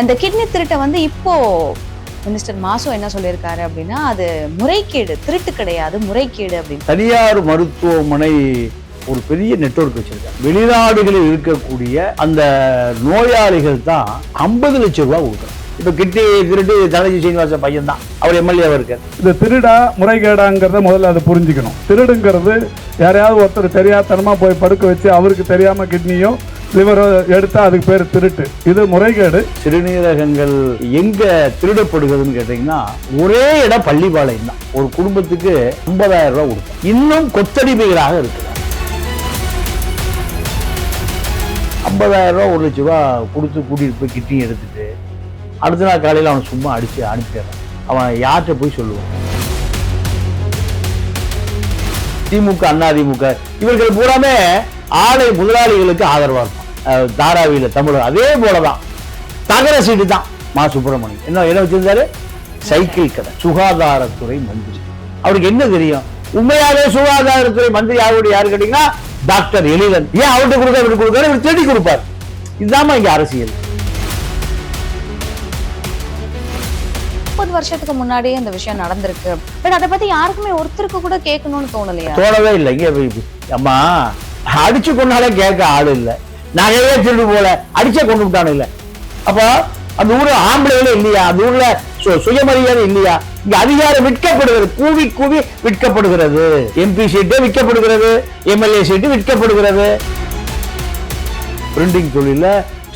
அந்த கிட்னி திருட்டை வந்து இப்போ மினிஸ்டர் மாசு என்ன சொல்லியிருக்காரு அப்படின்னா, அது முறைகேடு, திருட்டு கிடையாது, முறைகேடு அப்படின்னு. தனியார் மருத்துவமனை ஒரு பெரிய நெட்வொர்க் வச்சிருக்காங்க. வெளிநாடுகளில் இருக்கக்கூடிய அந்த நோயாளிகள் தான் 50 லட்சம் ரூபாய் கொடுக்குறாங்க. இப்ப கிட்னி திருட்டு தனஜி சீனிவாச பையன் தான், அவர் எம்எல்ஏவா இருக்கார். இந்த திருடா முறைகேடாங்கிறத முதல்ல அதை புரிஞ்சுக்கணும். திருடுங்கிறது யாரையாவது ஒருத்தர் தெரியாதனமா போய் படுக்க வச்சு அவருக்கு தெரியாம கிட்னியும் லிவரோ எடுத்தா அதுக்கு பேர் திருட்டு. இது முறைகேடு. சிறுநீரகங்கள் எங்க திருடப்படுகிறதுன்னு கேட்டீங்கன்னா, ஒரே இடம் பள்ளிப்பாளையம் தான். ஒரு குடும்பத்துக்கு 50,000 ரூபாய் கொடுக்கும். இன்னும் கொத்தடிமைகளாக இருக்கிறார். 50,000 ரூபாய் 1 லட்ச ரூபா கொடுத்து கூட்டிட்டு போய் கிட்னி எடுத்துட்டு அடுத்த நாள் காலையில் அவனை சும்மா அடிச்சு அனுப்பிடுறான். அவன் யார்கிட்ட போய் சொல்லுவான்? திமுக, அதிமுக இவர்கள் பூராமே ஆலை முதலாளிகளுக்கு ஆதரவா இருக்கும். தாராவியில தமிழ் அதே போலதான் தகர சீட்டு தான். மா சுப்பிரமணியம் என்ன வச்சிருந்தாரு? சைக்கிள் கடை. சுகாதாரத்துறை மந்திரி. அவருக்கு என்ன தெரியும்? உண்மையாவே சுகாதாரத்துறை மந்திரி யாரு கேட்டீங்கன்னா டாக்டர் எழிலன். ஏன் அவர்கிட்ட கொடுக்க இவருக்கு கொடுக்காரு? இவர் தேடி கொடுப்பார். இதுதான் இங்க அரசியல். 30 வருஷத்துக்கு முன்னாடியே இந்த விஷயம் நடந்திருக்கு. பட் அதை பத்தி யாருக்குமே ஒருத்தருக்கு கூட கேட்கணும்னு தோணலையா? தோணவே இல்லை. இங்க அம்மா அடிச்சு கொண்டாலே கேட்க ஆளு இல்லை. நகையே திருடு போல அடிச்சே கொண்டு விட்டானு இல்லை. அப்ப அந்த ஊர்ல ஆம்பளைகளே இல்லையா? அந்த ஊர்ல சுயமரியாதை இல்லையா? இங்க அதிகாரம் விற்கப்படுகிறது, கூவி கூவி விற்கப்படுகிறது. எம்பி சீட்டு விற்கப்படுகிறது, எம்எல்ஏ சீட்டு விற்கப்படுகிறது. பிரிண்டிங் தொழில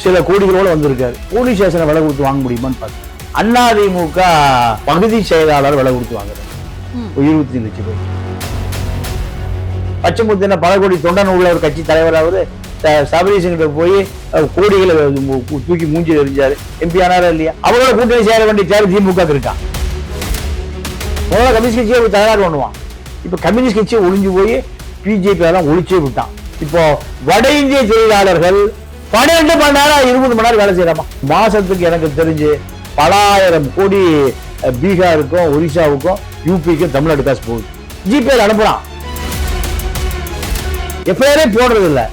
சில கோடிகளோட வந்திருக்காரு. போலீஸ் ஸ்டேஷனை விலை கொடுத்து வாங்க முடியுமான்னு பார்த்து அதிமுக பகுதி செயலாளர் விலை கொடுத்து வாங்குறாரு 25 லட்சம் ரூபாய். பச்சைமுத்தின பல கோடி தொண்டன் உள்ள ஒரு கட்சி தலைவர் அவரு சபரீசன் போய் கோடிகளை தூக்கி மூஞ்சில் எரிஞ்சாரு. எம்பி ஆனாரா இல்லையா? அவரோட கூட்டணி சேர வேண்டிய தேவை திமுக இருக்கான். முதல்ல கம்யூனிஸ்ட் கட்சியை தகராறு பண்ணுவான். இப்ப கம்யூனிஸ்ட் கட்சியை ஒளிஞ்சு போய் பிஜேபி எல்லாம் ஒழிச்சே விட்டான். இப்போ வட இந்திய தொழிலாளர்கள் 12 மணி நேரம் 20 மணி நேரம் வேலை செய்யறாமா. மாசத்துக்கு எனக்கு தெரிஞ்சு பல ஆயிரம் கோடி பீகாருக்கும் ஒரிசாவுக்கும் யூபிக்கும் தமிழ்நாடு காசு போகுது. ஜிபே அனுப்புறான். எஃப்ஐஆரே போடுறது இல்லை.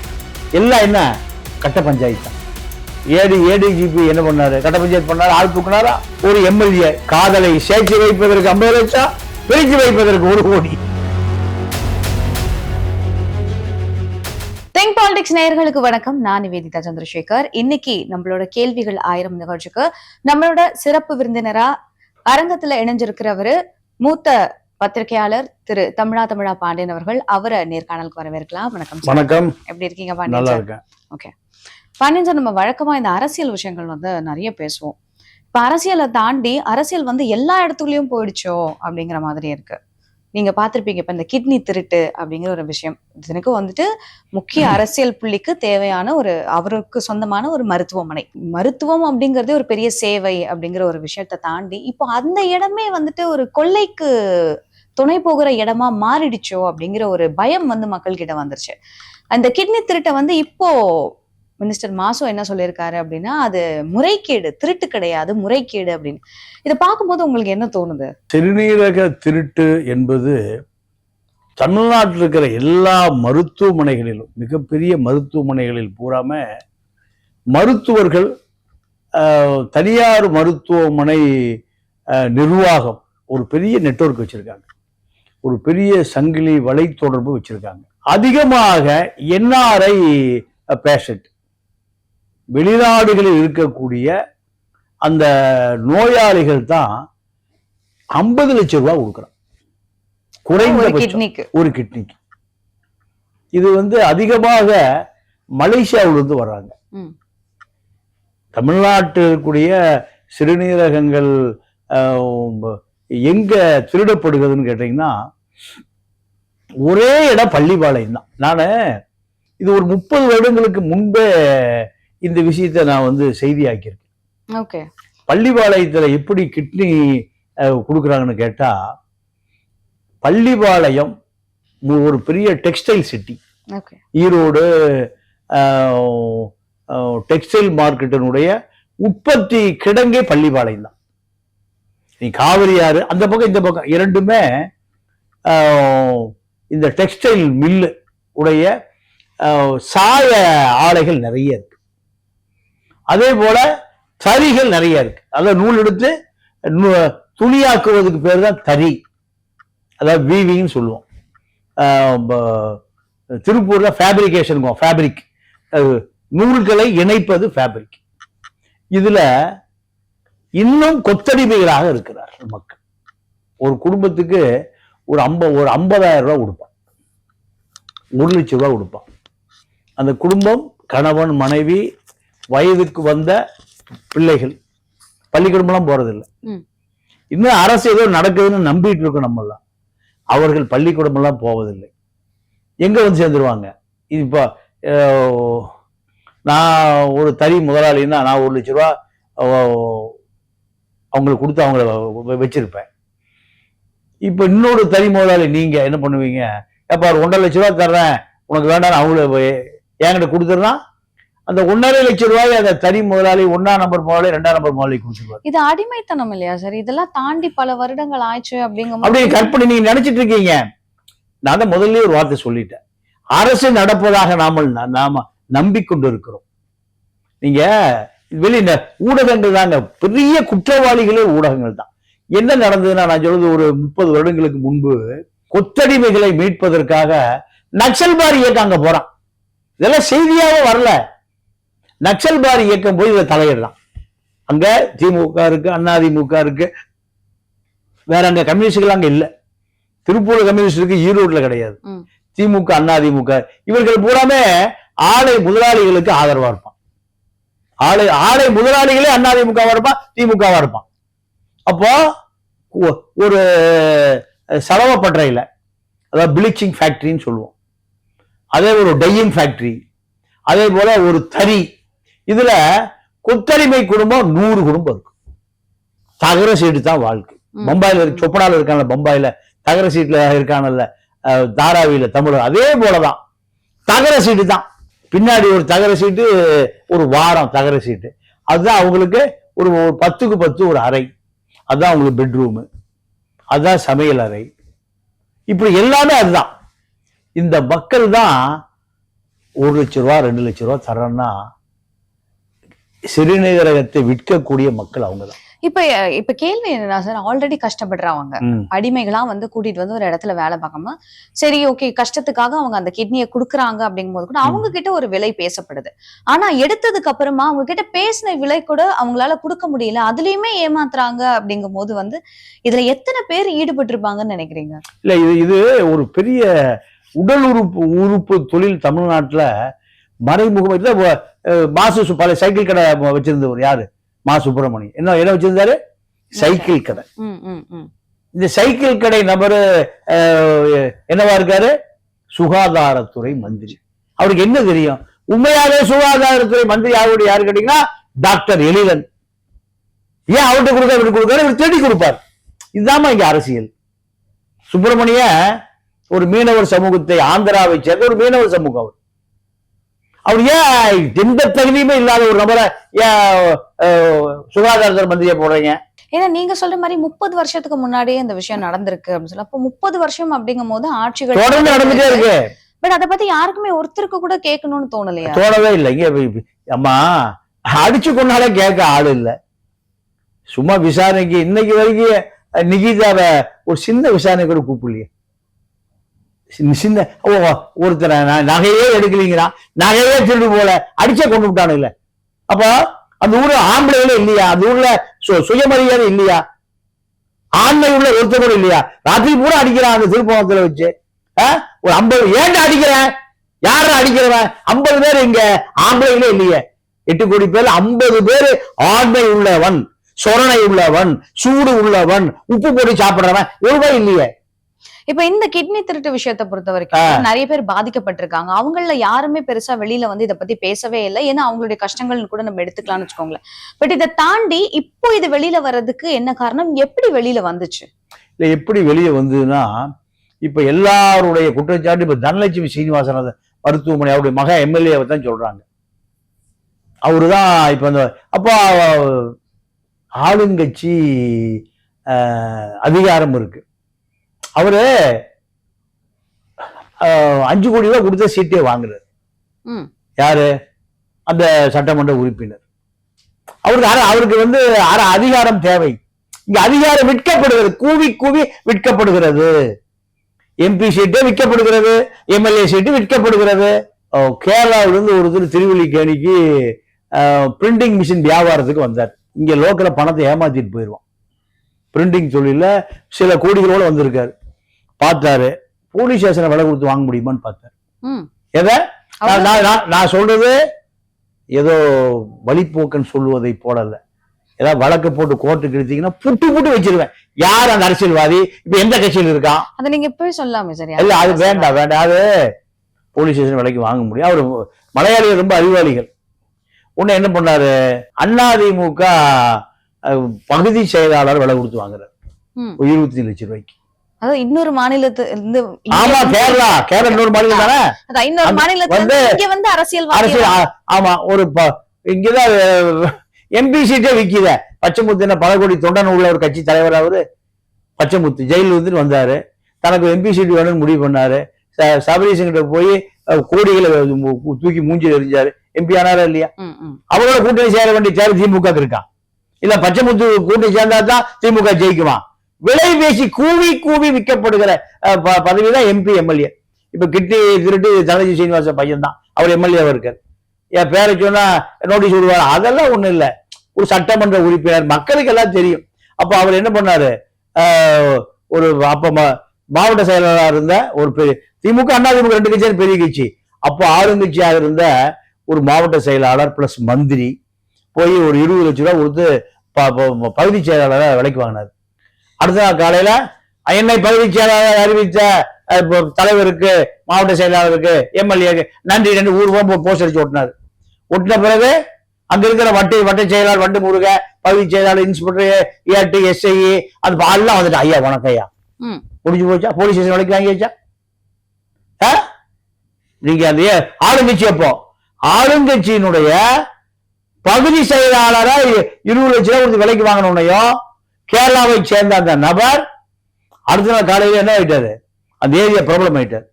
எல்லாம் என்ன கட்ட பஞ்சாயத்து தான். ஏடிஜிபி என்ன பண்ணாரு? கட்ட பஞ்சாயத்து பண்ணாரு. ஆள் தூக்குனாரா? ஒரு எம்எல்ஏ காதலை சேர்த்து வைப்பதற்கு 50 லட்சம், பிரிச்சு வைப்பதற்கு 1 கோடி. திங்க் பாலிடிக்ஸ் நேயர்களுக்கு வணக்கம். நான் நிவேதிதா சந்திரசேகர். இன்னைக்கு நம்மளோட கேள்விகள் 1000 நிகழ்ச்சிக்கு நம்மளோட சிறப்பு விருந்தினரா அரங்கத்துல இணைஞ்சிருக்கிறவரு மூத்த பத்திரிகையாளர் திரு தமிழா பாண்டியன் அவர்கள். அவரை நேர்காணலுக்கு வரவேற்கலாம். வணக்கம். வணக்கம். எப்படி இருக்கீங்க பாண்டியன்? ஓகே பாண்டியன் சார், நம்ம வழக்கமா இந்த அரசியல் விஷயங்கள் வந்து நிறைய பேசுவோம். இப்ப அரசியலை தாண்டி அரசியல் வந்து எல்லா இடத்துலயும் போயிடுச்சோ அப்படிங்கிற மாதிரி இருக்கு. நீங்க பாத்திருப்பீங்க இப்ப இந்த கிட்னி திருட்டு அப்படிங்கிற ஒரு விஷயம். இதுக்கு வந்துட்டு முக்கிய அரசியல் புள்ளிக்கு தேவையான ஒரு அவருக்கு சொந்தமான ஒரு மருத்துவம் அப்படிங்கறதே ஒரு பெரிய சேவை அப்படிங்கிற ஒரு விஷயத்தை தாண்டி இப்போ அந்த இடமே வந்துட்டு ஒரு கொள்ளைக்கு துணை போகிற இடமா மாறிடுச்சோ அப்படிங்கிற ஒரு பயம் வந்து மக்கள் கிட்ட வந்துருச்சு. அந்த கிட்னி திருட்டை வந்து இப்போ மினிஸ்டர் மாசு என்ன சொல்லியிருக்காரு அப்படின்னா, அது முறைகேடு, திருட்டு கிடையாது, முறைகேடு அப்படின்னு. இதை பார்க்கும்போது உங்களுக்கு என்ன தோணுது? சிறுநீரக திருட்டு என்பது தமிழ்நாட்டில் இருக்கிற எல்லா மருத்துவமனைகளிலும், மிகப்பெரிய மருத்துவமனைகளில் பூராம மருத்துவர்கள் தனியார் மருத்துவமனை நிர்வாகம் ஒரு பெரிய நெட்வொர்க் வச்சிருக்காங்க. ஒரு பெரிய சங்கிலி வலை தொடர்பு வச்சிருக்காங்க. அதிகமாக என்ஆர்ஐ பேஷண்ட், வெளிநாடுகளில் இருக்கக்கூடிய அந்த நோயாளிகள் தான் 50 லட்சம் ரூபாய் கொடுக்குறான் குறைந்தபட்சம் ஒரு கிட்னிக்கு. இது வந்து அதிகமாக மலேசியாவிலிருந்து வர்றாங்க. தமிழ்நாட்டில் கூடிய சிறுநீரகங்கள் எங்க திருடப்படுகிறதுன்னு கேட்டீங்கன்னா, ஒரே இடம் பள்ளிப்பாளையம் தான். நான் இது ஒரு 30 வருடங்களுக்கு முன்பே இந்த விஷயத்தை நான் வந்து செய்தியாக்கியிருக்கேன். பள்ளிப்பாளையத்துல எப்படி கிட்னி கொடுக்குறாங்கன்னு கேட்டா, பள்ளிப்பாளையம் ஒரு பெரிய டெக்ஸ்டைல் சிட்டி. ஈரோடு டெக்ஸ்டைல் மார்க்கெட்டினுடைய உற்பத்தி கிடங்கே பள்ளிப்பாளையம் தான். நீ காவிரி ஆறு அந்த பக்கம் இந்த பக்கம் இரண்டுமே இந்த டெக்ஸ்டைல் மில்லு உடைய சாய ஆலைகள் நிறைய இருக்கு. அதே போல தறிகள் நிறைய இருக்கு. அதாவது நூல் எடுத்து துணியாக்குவதுக்கு பேர் தான் தறி, அதாவது வீவிங்னு சொல்லுவோம். திருப்பூர்ல ஃபேப்ரிகேஷன், ஃபேப்ரிக், நூல்களை இணைப்பது ஃபேப்ரிக். இதுல இன்னும் கொத்தடிமைகளாக இருக்கிறார்கள் மக்கள். ஒரு குடும்பத்துக்கு ஒரு 50,000 ரூபாய் கொடுப்பான், 1 லட்சம் ரூபாய் கொடுப்பான். அந்த குடும்பம் கணவன் மனைவி வயதுக்கு வந்த பிள்ளைகள் பள்ளிக்கூடமெல்லாம் போறதில்லை. இன்னும் அரசு ஏதோ நடக்குதுன்னு நம்பிட்டு இருக்கோம் நம்மெல்லாம். அவர்கள் பள்ளிக்கூடம் எல்லாம் போவதில்லை. எங்க வந்து சேர்ந்துருவாங்க? இப்போ நான் ஒரு தறி முதலாளின்னா நான் 1 லட்ச ரூபா அவங்களுக்கு கொடுத்து அவங்கள வச்சிருப்பேன். இப்ப இன்னொரு தறி முதலாளி நீங்க என்ன பண்ணுவீங்க? எப்ப 1.5 லட்ச ரூபா தர்றேன் உனக்கு வேண்டாம் அவங்கள என்கிட்ட கொடுத்துருன்னா அந்த 1.5 லட்சம் ரூபாய் அந்த தனி முதலாளி 1ஆம் நம்பர் முதலாளி 2ஆம் நம்பர் முதலாளி கொடுத்துருவாரு. இது அடிமைத்தனம் இல்லையா சார்? இதெல்லாம் தாண்டி பல வருடங்கள் ஆயிடுச்சு அப்படிங்கும் அப்படி கற்பனை நீங்க நினைச்சிட்டு இருக்கீங்க. நான் தான் முதல்ல ஒரு வார்த்தை சொல்லிட்டேன். அரசு நடப்பதாக நாம நம்பிக்கொண்டு இருக்கிறோம். நீங்க வெளியில ஊடகங்கள் தாங்க பெரிய குற்றவாளிகளே, ஊடகங்கள் தான். என்ன நடந்ததுன்னா, நான் சொல்றது ஒரு 30 வருடங்களுக்கு முன்பு கொத்தடிமைகளை மீட்பதற்காக நக்சல்பாரி இயக்கம் அங்க போறான். இதெல்லாம் செய்தியாவே வரல. நக்சல்பாரி இயக்கம் போய் இதை தலையிடலாம். அங்க திமுக இருக்கு, அதிமுக இருக்கு, வேற அங்க கம்யூனிஸ்டுகள் அங்க இல்ல. திருப்பூர் கம்யூனிஸ்ட் இருக்கு, ஈரோடுல கிடையாது. திமுக அதிமுக இவர்கள் பூராமே ஆலை முதலாளிகளுக்கு ஆதரவா இருப்பான். ஆலை முதலாளிகளே அதிமுகவா இருப்பான், திமுகவா இருப்பான். அப்போ ஒரு சலவப்பட்டறையில, அதாவது பிளீச்சிங் ஃபேக்டரின்னு சொல்லுவோம், அதே ஒரு டையிங் ஃபேக்டரி, அதே போல ஒரு தறி, இதுல கொத்தடிமை குடும்பம் 100 குடும்பம் இருக்கு. தகர சீட்டு தான் வாழ்க்கை. பம்பாயில சொப்பனால இருக்கான, பம்பாயில தகர சீட்டுல இருக்கானல்ல, தாராவியில தமிழர், அதே போலதான் தகர சீட்டு தான். பின்னாடி ஒரு தகர சீட்டு, ஒரு வாரம் தகர சீட்டு, அதுதான் அவங்களுக்கு ஒரு 10க்கு 10 ஒரு அறை, அதுதான் அவங்களுக்கு பெட்ரூமு, அதுதான் சமையல் அறை, இப்படி எல்லாமே அதுதான். இந்த மக்கள் தான் 1 லட்ச ரூபா 2 லட்ச ரூபா தரேன்னா சிறுநீரகத்தை விற்கக்கூடிய மக்கள் அவங்கதான். இப்ப கேள்வி என்னன்னா சார், ஆல்ரெடி கஷ்டப்படுறவங்க அடிமைகளா வந்து கூட்டிட்டு வந்து ஒரு இடத்துல வேலை பார்க்காம, சரி ஓகே கஷ்டத்துக்காக அவங்க அந்த கிட்னியை குடுக்குறாங்க அப்படிங்கும் போது கூட அவங்க கிட்ட ஒரு விலை பேசப்படுது. ஆனா எடுத்ததுக்கு அப்புறமா அவங்க கிட்ட பேசின விலை கூட அவங்களால கொடுக்க முடியல, அதுலயுமே ஏமாத்துறாங்க அப்படிங்கும் போது வந்து இதுல எத்தனை பேர் ஈடுபட்டு இருப்பாங்கன்னு நினைக்கிறீங்க? இல்ல, இது ஒரு பெரிய உடல் உறுப்பு தொழில் தமிழ்நாட்டுல மறைமுகம். மாசு பல சைக்கிள் கடை வச்சிருந்தவர் யாரு? மா சுப்பிரமணியம். என்ன வச்சிருந்தாரு? சைக்கிள் கடை. இந்த சைக்கிள் கடை நபரு என்னவா இருக்காரு? சுகாதாரத்துறை மந்திரி. அவருக்கு என்ன தெரியும்? உண்மையாவே சுகாதாரத்துறை மந்திரி யாருடைய யாரு கேட்டீங்கன்னா டாக்டர் எழிலன். ஏன் அவர்கிட்ட கொடுக்க இவருக்கு கொடுக்காரு? இவர் தேடி கொடுப்பார். இதுதான் இங்க அரசியல். சுப்பிரமணிய ஒரு மீனவர் சமூகத்தை, ஆந்திராவை சேர்ந்த ஒரு மீனவர் சமூகம். அவர் ஏன் எந்த தகுதியுமே இல்லாத ஒரு நபரை சுகாதாரத்துறை மந்திரியா போடுறீங்க? ஏன்னா நீங்க சொல்ற மாதிரி 30 வருஷத்துக்கு முன்னாடியே இந்த விஷயம் நடந்திருக்கு அப்படின்னு சொல்லி, அப்போ 30 வருஷம் அப்படிங்கும் போது ஆட்சிகள் தொடர்ந்து நடந்துட்டே இருக்கு. பட் அதை பத்தி யாருக்குமே ஒருத்தருக்கு கூட கேட்கணும்னு தோணலையா? தோணவே இல்லை. இங்க அம்மா அடிச்சு கொண்டாலே கேட்க ஆள் இல்லை. சும்மா விசாரணைக்கு இன்னைக்கு வரைக்கும் நிகிதாவை ஒரு சின்ன விசாரணை கூட கூப்பிடலையே. சின்ன ஒருத்தர் நகையே எடுக்கலீங்கிறா, நகையே திருடு போல அடிச்ச கொண்டு விட்டானு இல்ல. அப்ப அந்த ஊர்ல ஆம்பளைகளே இல்லையா? அந்த ஊர்ல சுயமரியாதை இல்லையா? ஆண்மை உள்ள ஒருத்தர் கூட இல்லையா? ராத்திரி பூரா அடிக்கிறான் அந்த திருப்பவத்துல வச்சு. ஒரு 50 ஏன்டா அடிக்கிறேன்? யார அடிக்கிறவன்? 50 பேர் இங்க ஆம்பளைகளே இல்லையே. 8 கோடி பேர்ல 50 பேரு ஆண்மை உள்ளவன், சொரணை உள்ளவன், சூடு உள்ளவன், உப்பு போட்டு சாப்பிடுறவன் ஒருவன் இல்லையே. இப்ப இந்த கிட்னி திருட்டு விஷயத்தை பொறுத்த வரைக்கும் நிறைய பேர் பாதிக்கப்பட்டிருக்காங்க. அவங்கள யாருமே பெருசா வெளியில வந்து இதை பத்தி பேசவே இல்லை. ஏன்னா அவங்களுடைய கஷ்டங்கள் கூட நம்ம எடுத்துக்கலாம்னு வச்சுக்கோங்களேன். பட் இதை தாண்டி இப்போ இது வெளியில வர்றதுக்கு என்ன காரணம்? எப்படி வெளியில வந்துச்சு? இல்ல, எப்படி வெளியே வந்ததுன்னா, இப்ப எல்லாருடைய குற்றச்சாட்டு இப்ப தனலட்சுமி சீனிவாசன் மருத்துவமனை அவருடைய மக எம்எல்ஏவை தான் சொல்றாங்க. அவருதான் இப்ப அந்த அப்போ ஆளுங்கட்சி அதிகாரம் இருக்கு. அவரு 5 கோடி ரூபாய் கொடுத்த சீட்டே வாங்குறாரு. யாரு? அந்த சட்டமன்ற உறுப்பினர். அவருக்கு வந்து அதிகாரம் தேவை. இங்க அதிகாரம் விற்கப்படுகிறது, கூவி கூவி விற்கப்படுகிறது. எம்பி சீட்டு விற்கப்படுகிறது, எம்எல்ஏ சீட்டு விற்கப்படுகிறது. கேரளாவிலிருந்து ஒருத்தர் திருவல்லிக்கேணிக்கு பிரிண்டிங் மிஷின் வியாபாரத்துக்கு வந்தார். இங்க லோக்கல பணத்தை ஏமாத்திட்டு போயிடுவான். பிரிண்டிங் தொழில சில கோடிகளோட வந்திருக்காரு. பார்த்தாரு, போலீஸ் ஸ்டேஷனை விலை கொடுத்து வாங்க முடியுமான்னு பார்த்தாரு. எதை நான் சொல்றது ஏதோ வழிபோக்கன்னு சொல்லுவதை போடல. ஏதாவது வழக்கு போட்டு கோர்ட்டுக்கு எடுத்தீங்கன்னா புட்டு புட்டு வச்சிருவேன். யார் அந்த அரசியல்வாதி, இப்ப எந்த கட்சியில் இருக்கான், அதை நீங்க போய் சொல்லாமே. சரி, இல்ல அது வேண்டாம். அது போலீஸ் ஸ்டேஷன் விலைக்கு வாங்க முடியும். அவரு மலையாளிகள் ரொம்ப அறிவாளிகள். உன்ன என்ன பண்ணாரு, அதிமுக பகுதி செயலாளர் விலை கொடுத்து வாங்குறாரு 25 லட்சம் ரூபாய்க்கு. அதாவது இன்னொரு மாநிலத்து ஆமா, கேரளா இன்னொரு மாநிலம் தானே. இன்னொரு மாநிலத்துல இங்க வந்து அரசியல் ஆமா, ஒரு இங்கதான் எம்பி சீட்டே விக்கித. பச்சைமுத்து என்ன பல கோடி தொண்டன் உள்ள ஒரு கட்சி தலைவர். அவரு பச்சைமுத்து ஜெயில வந்து வந்தாரு, தனக்கு எம்பி சீட்டு வேணும்னு முடிவு பண்ணாரு. சபரீசன் கிட்ட போய் கோடிகளை தூக்கி மூஞ்சில் எரிஞ்சாரு. எம்பி ஆனாரா இல்லையா? அவரோட கூட்டணி சேர வேண்டிய சேர திமுக இருக்கான். இல்ல பச்சைமுத்து கூட்டணி சேர்ந்தா தான் திமுக ஜெயிக்குமா? விலை பேசி கூவி கூவி விற்கப்படுகிற பதவிதான் எம்பி எம்எல்ஏ. இப்ப கிட்டி திருட்டு தனஜி சீனிவாச பையன் தான், அவர் எம்எல்ஏவா இருக்காரு. என் பேரை சொன்னா நோட்டீஸ் விடுவாரு. அதெல்லாம் ஒண்ணும் இல்ல, ஒரு சட்டமன்ற உறுப்பினர், மக்களுக்கு எல்லாம் தெரியும். அப்ப அவர் என்ன பண்ணாரு, ஒரு அப்ப மாவட்ட செயலாளராக இருந்த ஒரு பெரிய திமுக அதிமுக 2 கட்சியும் பெரிய கட்சி. அப்போ ஆளுங்கட்சியாக இருந்த ஒரு மாவட்ட செயலாளர் பிளஸ் மந்திரி போய் ஒரு 20 லட்சம் ரூபாய் கொடுத்து பகுதி செயலாளரை விலைக்கு வாங்கினார். அடுத்த நாள் காலையில என்னை பகுதி செயலாளர் அறிவித்த தலைவருக்கு, மாவட்ட செயலாளருக்கு, எம்எல்ஏ நன்றி நன்றி ஊர்வம் போஸ்ட் அடிச்சு ஒட்டினார். ஒட்டின பிறகு அங்க இருக்கிற வட்டை செயலாளர் வண்டு முருக, பகுதி செயலாளர், இன்ஸ்பெக்டர், ஏட்டு, எஸ்ஐ, அது எல்லாம் வந்துட்டு ஐயா வணக்கம் ஐயா முடிஞ்சு போச்சா? போலீஸ் ஸ்டேஷன் விலைக்கு வாங்கி வச்சா? நீங்க அந்த ஆளுங்கட்சி, அப்போ ஆளுங்கட்சியினுடைய பகுதி செயலாளரா 20 லட்சம் ரூபாய் விலைக்கு வாங்கணும்னையும் கேரளாவை சேர்ந்த அந்த நபர் அடுத்த நாள் காலையில என்ன ஆயிட்டாரு, அந்த ஏரியா ப்ராப்ளம் ஆயிட்டாரு.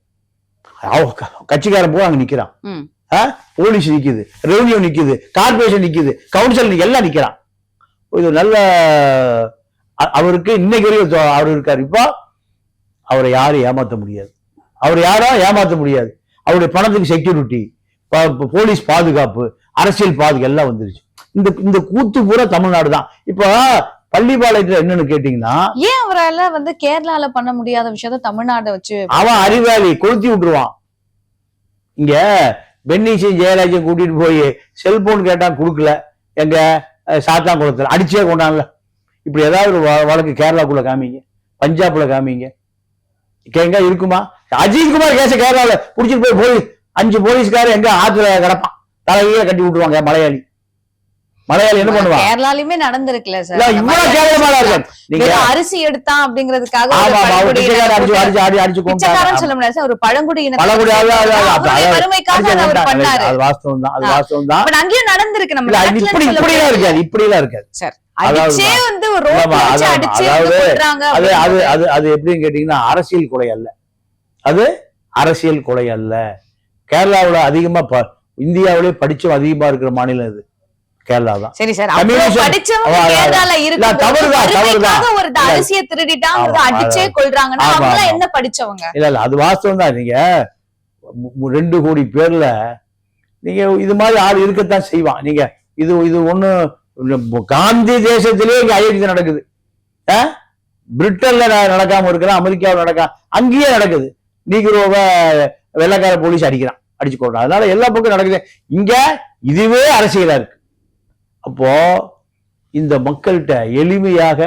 கட்சிக்காரன் போய் அங்க நிக்கிறான், போலீஸ் நிக்குது, ரெவன்யூ நிக்குது, கார்பரேஷன் நிக்குது, கவுன்சில் எல்லாம் நிக்கிறான். இது நல்ல அவருக்கு இன்னைக்கு வரைக்கும் அவர் இருக்காரு. இப்போ அவரை யாரும் ஏமாத்த முடியாது, அவருடைய பணத்துக்கு செக்யூரிட்டி, போலீஸ் பாதுகாப்பு, அரசியல் பாதுகாப்பு எல்லாம் வந்துருச்சு. இந்த கூத்து பூரா தமிழ்நாடு தான். இப்போ பள்ளிப்பாளையத்துல என்னன்னு கேட்டீங்கன்னா, ஏன் அவரால வந்து கேரளால பண்ண முடியாத விஷயத்த தமிழ்நாட்டை வச்சு, அவன் அறிவாளி கொளுத்தி விட்டுருவான். இங்க பென்னிசிங் ஜெயராஜன் கூட்டிட்டு போய் செல்போன் கேட்டா கொடுக்கல, எங்க சாத்தாங்குளத்துல அடிச்சே கொண்டான்ல. இப்படி ஏதாவது ஒரு வழக்கு கேரளாக்குள்ள காமிங்க, பஞ்சாப்ல காமிங்க, எங்க இருக்குமா? அஜித்குமார் கேச கேரளால புடிச்சிட்டு போய் 5 போலீஸ்காரர் எங்க ஆத்துல கிடப்பான், தலையில கட்டி விட்டுருவாங்க. மலையாளி என்ன பண்ணுவாங்க? கேரளாலுமே நடந்திருக்குல்ல சார், இவ்வளவு கேவலமா இருக்கு. நீங்க அரிசி எடுத்தான் அப்படிங்கிறதுக்காக சொல்ல முடியாது சார், ஒரு பழங்குடி வாஸ்தவம் தான். அங்கேயும் நடந்திருக்கு. நம்ம இப்படிலாம் இருக்காது சார். அது எப்படின்னு கேட்டீங்கன்னா அரசியல் கொலை அல்ல, அது அரசியல் கொலை அல்ல. கேரளாவுல அதிகமா இந்தியாவிலே படிச்ச அதிகமா இருக்கிற மாநிலம் இது கேரளா தான். சரி சார், அரிசியை திருடிட்டாங்க அடிச்சே கொள்றாங்கன்னா என்ன படிச்சவங்க? இல்ல அது வாஸ்தவம் தான். நீங்க 2 கோடி பேர்ல நீங்க இது மாதிரி ஆள் இருக்கத்தான் செய்வான். நீங்க இது ஒண்ணு காந்தி தேசத்திலேயே இங்க அயோத்தி நடக்குது, பிரிட்டன்ல நடக்காம இருக்கிறான், அமெரிக்காவில் நடக்காம அங்கேயே நடக்குது. நீக்ரோவ வெள்ளக்கார போலீஸ் அடிச்சு கொள்றான். அதனால எல்லா பக்கம் நடக்குது. இங்க இதுவே அரசியலா இருக்கு. அப்போ இந்த மக்கள்கிட்ட எளிமையாக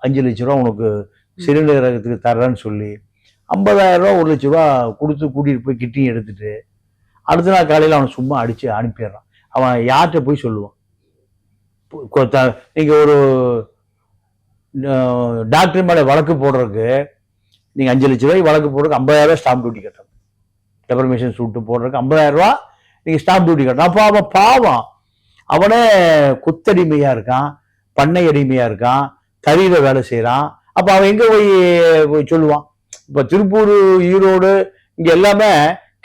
5 லட்சம் ரூபா உனக்கு சிறுநீரகத்துக்கு தர்றேன்னு சொல்லி 50,000 ரூபா 1 லட்சம் ரூபா கொடுத்து கூட்டிட்டு போய் கிட்னி எடுத்துட்டு அடுத்த நாள் காலையில அவனை சும்மா அடிச்சு அனுப்பிடுறான். அவன் யார்கிட்ட போய் சொல்லுவான்? நீங்க ஒரு டாக்டர் மேல வழக்கு போடுறதுக்கு நீங்க 5 லட்சம் ரூபாய் வழக்கு போடுறதுக்கு 50,000 ரூபாய் ஸ்டாம்ப் டியூட்டி கட்டணும். டெபர்மேஷன் சூட்டு போடுறதுக்கு 50,000 ரூபாய் நீங்க ஸ்டாம்ப் டியூட்டி கட்டணும். அப்போ அவன் பாவம், அவனே கொத்தடிமையா இருக்கான், பண்ணை அடிமையா இருக்கான், தறியில வேலை செய்யறான். அப்ப அவன் எங்க போய் சொல்லுவான்? இப்ப திருப்பூர், ஈரோடு இங்க எல்லாமே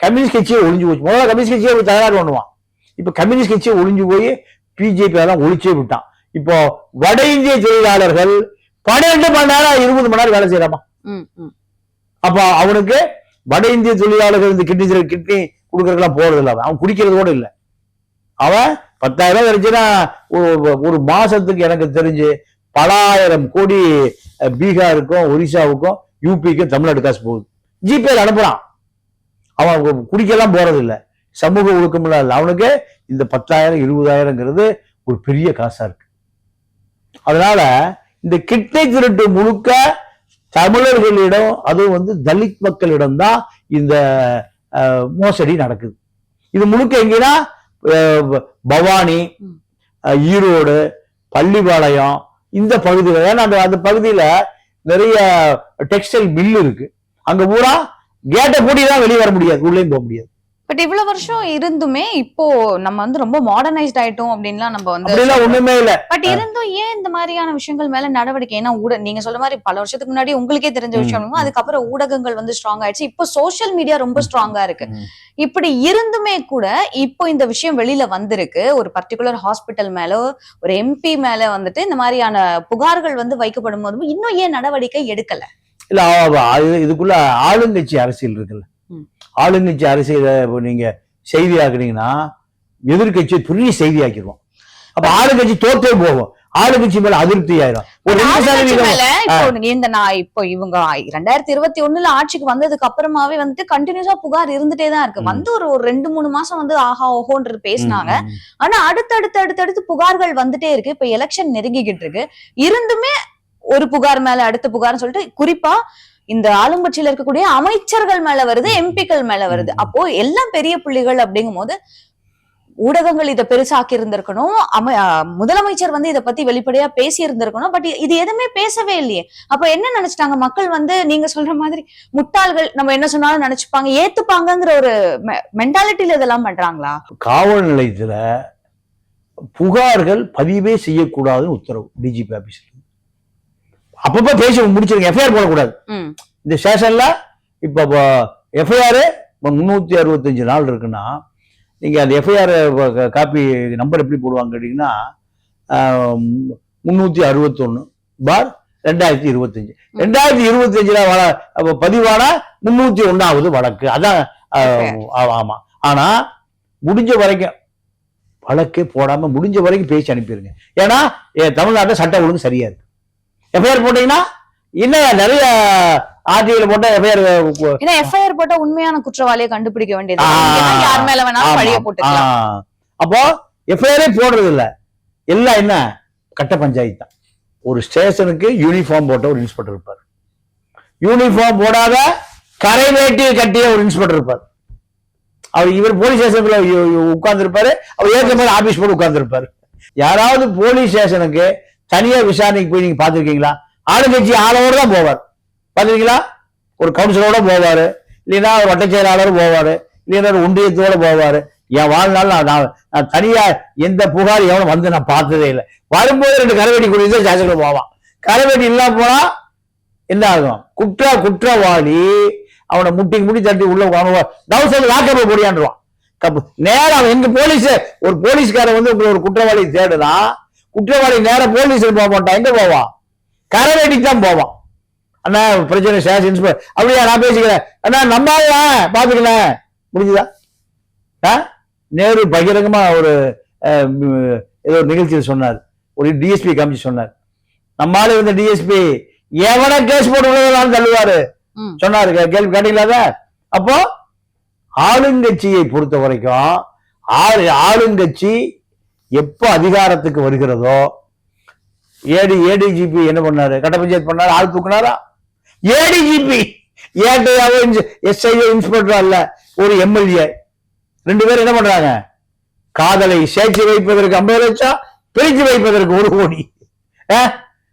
கம்யூனிஸ்ட் கட்சியை ஒளிஞ்சு போச்சு. முதல்ல கம்யூனிஸ்ட் கட்சியை தயார் பண்ணுவான். இப்ப கம்யூனிஸ்ட் கட்சியை ஒளிஞ்சு போய் பிஜேபி அதெல்லாம் ஒழிச்சே விட்டான். இப்போ வட இந்திய தொழிலாளர்கள் 12 மணி நேரம் 20 மணி நேரம் வேலை செய்யறாமா. அப்ப அவனுக்கு வட இந்திய தொழிலாளர்கள் இந்த கிட்னி கொடுக்கறதுலாம் போறது இல்லை, அவன் குடிக்கிறது கூட இல்லை. அவன் 10,000 கிடைச்சுன்னா ஒரு மாசத்துக்கு எனக்கு தெரிஞ்சு பல ஆயிரம் கோடி பீகாருக்கும் ஒரிசாவுக்கும் யூபிக்கும் தமிழ்நாடு காசு போகுது. ஜிபேல அனுப்புறான். அவன் குடிக்கலாம் போறது இல்லை, சமூக ஒழுக்கம் இல்லை. அவனுக்கு இந்த 10,000 20,000ங்கிறது ஒரு பெரிய காசா இருக்கு. அதனால இந்த கிட்னி திருட்டு முழுக்க தமிழர்களிடம், அதுவும் தலித் மக்களிடம் தான் இந்த மோசடி நடக்குது. இது முழுக்க எங்கன்னா பவானி, ஈரோடு, பள்ளிப்பாளையம் இந்த பகுதியில், ஏன்னா அந்த பகுதியில நிறைய டெக்ஸ்டைல் மில் இருக்கு. அங்க பூரா கேட்டை பூட்டி தான் வெளியே வர முடியாது, உள்ளே போக முடியாது. பட் இவ்வளவு வருஷம் இருந்துமே இப்போ நம்ம ரொம்ப மாடர்னைஸ்ட் ஆயிட்டோம் அப்படின்லாம் நம்ம ஒண்ணுமே இல்ல. பட் இருந்தும் ஏன் இந்த மாதிரியான விஷயங்கள் மேல நடவடிக்கை? ஏன்னா நீங்க சொல்ற மாதிரி பல வருஷத்துக்கு முன்னாடி உங்களுக்கே தெரிஞ்ச விஷயம், அதுக்கப்புறம் ஊடகங்கள் ஸ்ட்ராங் ஆயிடுச்சு, இப்போ சோசியல் மீடியா ரொம்ப ஸ்ட்ராங்கா இருக்கு. இப்படி இருந்துமே கூட இப்போ இந்த விஷயம் வெளியில வந்திருக்கு. ஒரு பர்டிகுலர் ஹாஸ்பிட்டல் மேல, ஒரு எம்பி மேல இந்த மாதிரியான புகார்கள் வைக்கப்படும் போது இன்னும் ஏன் நடவடிக்கை எடுக்கல? இல்ல, இதுக்குள்ள ஆளுங்கட்சி அரசியல் இருக்குல்ல. ஆளுங்கட்சி அரசியல நீங்க செய்தி ஆக்குனீங்கன்னா எதிர்கட்சி பெரிய செய்தி ஆக்கிடுவோம். அப்ப ஆளுங்கட்சி தோற்றே போகும், ஆளுங்கட்சி மேல அதிருப்தி ஆயிரும். இப்போ இவங்க 2021 ஆட்சிக்கு வந்ததுக்கு அப்புறமாவே கண்டினியூஸா புகார் இருந்துட்டே தான் இருக்கு. ஒரு 2-3 மாசம் ஆஹா ஓஹோன்றது பேசினாங்க. ஆனா அடுத்தடுத்து புகார்கள் வந்துட்டே இருக்கு. இப்ப எலெக்ஷன் நெருங்கிக்கிட்டு இருக்கு, இருந்துமே ஒரு புகார் மேல அடுத்த புகார்னு சொல்லிட்டு குறிப்பா இந்த ஆளுங்கட்சியில இருக்கக்கூடிய அமைச்சர்கள் மேல வருது, எம்பிக்கள் மேல வருது. அப்போ எல்லாம் பெரிய புள்ளிகள் அப்படிங்கும் போது ஊடகங்கள் இதை பெருசாக்கி இருந்திருக்கணும். முதலமைச்சர் இதை பத்தி வெளிப்படையா பேசி இருந்திருக்கணும். பட் இது எதுவுமே பேசவே இல்லையே. அப்ப என்ன நினைச்சிட்டாங்க மக்கள்? நீங்க சொல்ற மாதிரி முட்டாள்கள், நம்ம என்ன சொன்னாலும் நினைச்சுப்பாங்க, ஏத்துப்பாங்கிற ஒரு மென்டாலிட்டியில இதெல்லாம் பண்றாங்களா? காவல் நிலையத்துல புகார்கள் பதிவே செய்யக்கூடாதுன்னு உத்தரவு டிஜிபி ஆபீஸ்ல. அப்பப்ப பேசி முடிச்சிருங்க, எஃப்ஐஆர் போடக்கூடாது. இந்த ஸ்டேஷன்ல இப்ப எஃப்ஐஆர் 365 நாள் இருக்குன்னா, நீங்க அந்த எஃப்ஐஆர் காப்பி நம்பர் எப்படி போடுவாங்க கேட்டீங்கன்னா 361/2025. 2025 பதிவான 301வது வழக்கு. அதான் ஆமா. ஆனா முடிஞ்ச வரைக்கும் வழக்கே போடாம முடிஞ்ச வரைக்கும் பேசி அனுப்பிடுங்க. ஏன்னா தமிழ்நாட்டில் சட்டம் ஒழுங்கு சரியா இருக்கு. எஃப்ஐஆர் போட்டீங்கன்னா இன்னும் நிறைய ஆர்டிஐல போட்டா எஃப்ஐஆர் போட்டா உண்மையான குற்றவாளியை கண்டுபிடிக்க வேண்டியது, யார் மேல வேணாலும் பழிய போட்டுக்கலாம். அப்போ எஃப்ஐஆரே போடுறது இல்ல, எல்லாம் என்ன கட்ட பஞ்சாயத்து தான். ஒரு ஸ்டேஷனுக்கு யூனிஃபார்ம் போட்ட ஒரு இன்ஸ்பெக்டர் இருப்பார், யூனிஃபார்ம் போடாத கரை வேட்டி கட்டிய ஒரு இன்ஸ்பெக்டர் இருப்பார். இவர் போலீஸ் ஸ்டேஷன்ல உட்கார்ந்து இருப்பாரு, அவர் ஏற்ற மாதிரி ஆபீஸ் போட்டு உட்கார்ந்து இருப்பாரு. யாராவது போலீஸ் ஸ்டேஷனுக்கு தனியா விசாரணைக்கு போய் நீங்க பாத்துருக்கீங்களா? ஆளுங்கட்சி ஆளோடு தான் போவார், பாத்துருக்கீங்களா? ஒரு கவுன்சிலரோட போவாரு, இல்லைன்னா ஒரு வட்ட செயலாளர் போவாரு, இல்லைன்னா ஒரு ஒன்றியத்தோட போவாரு. என் வாழ்நாள் நான் தனியா எந்த புகார் எவனும் நான் பார்த்ததே இல்லை. வரும்போது 2 கரைவெட்டி குடிச்சு ஸ்டேஷனுக்கு போவான். கரைவெட்டி இல்லாம போனா என்ன ஆகும்? குற்றவாளி அவனை முட்டி தட்டி உள்ள லாக்கப் போடியாண்டுவான். நேரம் எங்க போலீஸ், ஒரு போலீஸ்காரன் ஒரு குற்றவாளி தேடுனா குற்றவாளி நேரம் போலீஸ் போக மாட்டான், எங்க போவான்? கரைவேட்டிக்கு தான் போவான். அண்ணா பிரச்சனை ஸ்டேஷன் இன்ஸ்பெக்டர் அப்படியா, நான் பேசிக்கிறேன் அண்ணா, நம்மால பாத்துக்கலாம், முடிஞ்சுதா? நேரு பகிரங்கமா ஒரு ஏதோ ஒரு நிகழ்ச்சியில் சொன்னார், ஒரு டிஎஸ்பி காமிச்சு சொன்னார், நம்மால இருந்த டிஎஸ்பி எவன கேஸ் போட்டு தள்ளுவாரு சொன்னாரு. கேள்வி கேட்டீங்களா? அப்போ ஆளுங்கட்சியை பொறுத்த வரைக்கும் ஆளுங்கட்சி எப்ப அதிகாரத்துக்கு வருகிறதோ, ஏடிஜிபி என்ன பண்ணாரு? கட்ட பஞ்சாயத்து பண்ணாரு, ஆள் தூக்குனாரா? ஏடிஜிபி ஏட்டையாவோ எஸ்ஐயோ இன்ஸ்பெக்டர் அல்ல, ஒரு எம்எல்ஏ 2 பேர் என்ன பண்றாங்க? காதலை சேர்த்து வைப்பதற்கு 50 லட்சம், பிரித்து வைப்பதற்கு 1 கோடி.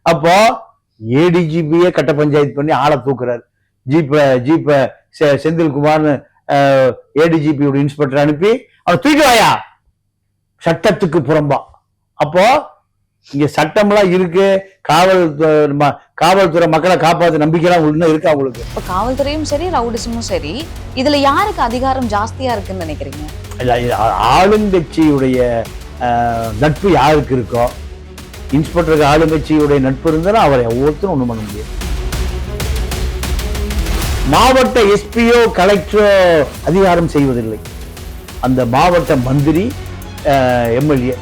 அப்போ ஏடிஜிபியே கட்ட பஞ்சாயத்து பண்ணி ஆளை தூக்குறாரு. ஜீப்ப செந்தில்குமார்னு ஏடிஜிபியோட இன்ஸ்பெக்டர் அனுப்பி அவன் தூக்கி வாயா, சட்டத்துக்கு புறம்பா. அப்போ இங்க சட்டம்லாம் இருக்கு, காவல்துறை மக்களை காப்பாற்ற நம்பிக்கைலாம் இன்னும் இருக்கு அவங்களுக்கு. இப்ப காவல்துறையும் சரி, ரவுடிசமும் சரி, இதுல யாருக்கு அதிகாரம் ஜாஸ்தியா இருக்குன்னு நினைக்கிறீங்க? ஆளுங்கட்சியுடைய நட்பு யாருக்கு இருக்கோ, இன்ஸ்பெக்டருக்கு ஆளுங்கட்சியுடைய நட்பு இருந்தாலும் அவரை ஒவ்வொருத்தரும் ஒன்றும் பண்ண முடியாது. மாவட்ட எஸ்பியோ கலெக்டரோ அதிகாரம் செய்வதில்லை. அந்த மாவட்ட மந்திரி, எம்எல்ஏ,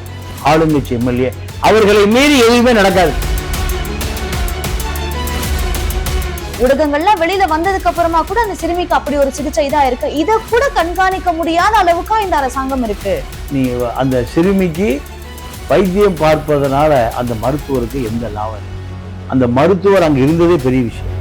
ஆளுங்கட்சி எம்எல்ஏ, அவர்களை மீறி எதுவுமே நடக்காது. ஊடகங்கள்ல வெளியில வந்ததுக்கு அப்புறமா கூட அந்த சிறுமிக்கு அப்படி ஒரு சிகிச்சை தான் இருக்கு. இதை கூட கண்காணிக்க முடியாத அளவுக்கு இந்த அரசாங்கம் இருக்கு. நீ அந்த சிறுமிக்கு வைத்தியம் பார்ப்பதனால அந்த மருத்துவருக்கு எந்த லாபம்? அந்த மருத்துவர் அங்க இருந்ததே பெரிய விஷயம்.